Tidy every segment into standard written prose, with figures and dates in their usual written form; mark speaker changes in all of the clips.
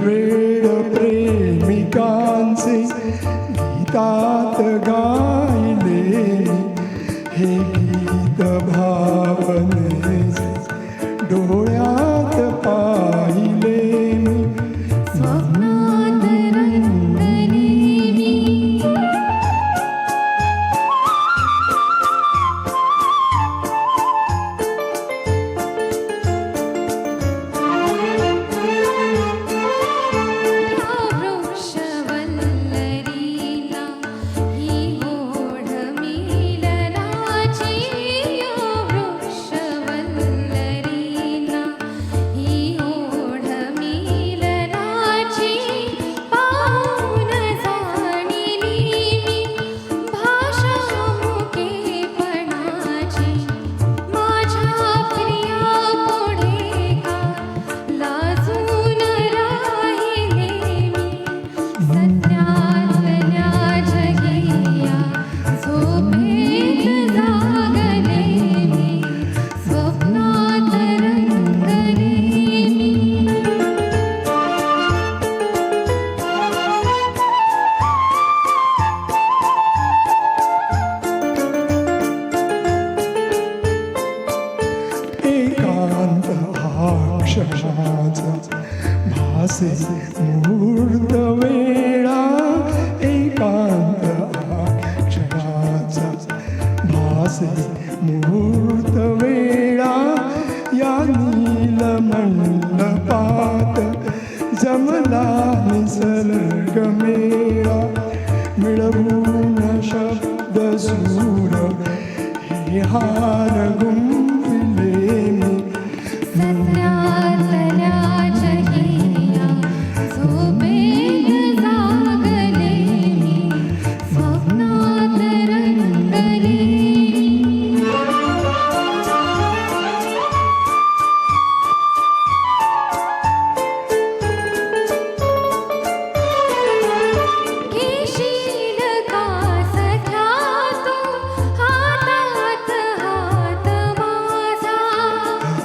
Speaker 1: वेळ प्रेमिकांचे गीतात गायले हे गीत भावनेचे डोळ्यात पाहिले मी
Speaker 2: स्वप्नात रंगले मी वृक्षवल्लरीला ही ओढ मिलनाची वृक्षवल्लरीला ही ओढ मिलनाची पाहून जाणिली मी भाषा मुकेपणाची माझ्या प्रिया पुढे का लाजून राहिले मी सत्यातल्या जगिया झोपेत जागले मी स्वप्नात रंगले मी
Speaker 1: एकांत हा क्षणाचा भासे मुहूर्त वेळा एकांत हा क्षणाचा भासे मुहूर्त वेळा या नील मंडपात जमला निसर्ग मेळा मिळवून शब्द सूर हे हार गुंफिले मी
Speaker 2: सत्यातल्या जगिया झोपेत जागले मी स्वप्नात रंगले घेशील का सख्या तू हातात हात माझा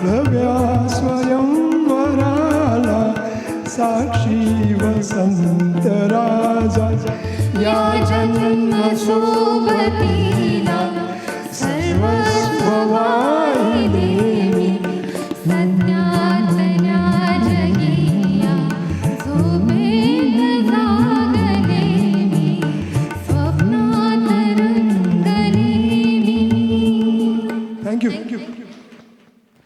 Speaker 1: नव्या स्वयंवराला साक्षी वसंत राजा
Speaker 2: या जन्म सोबती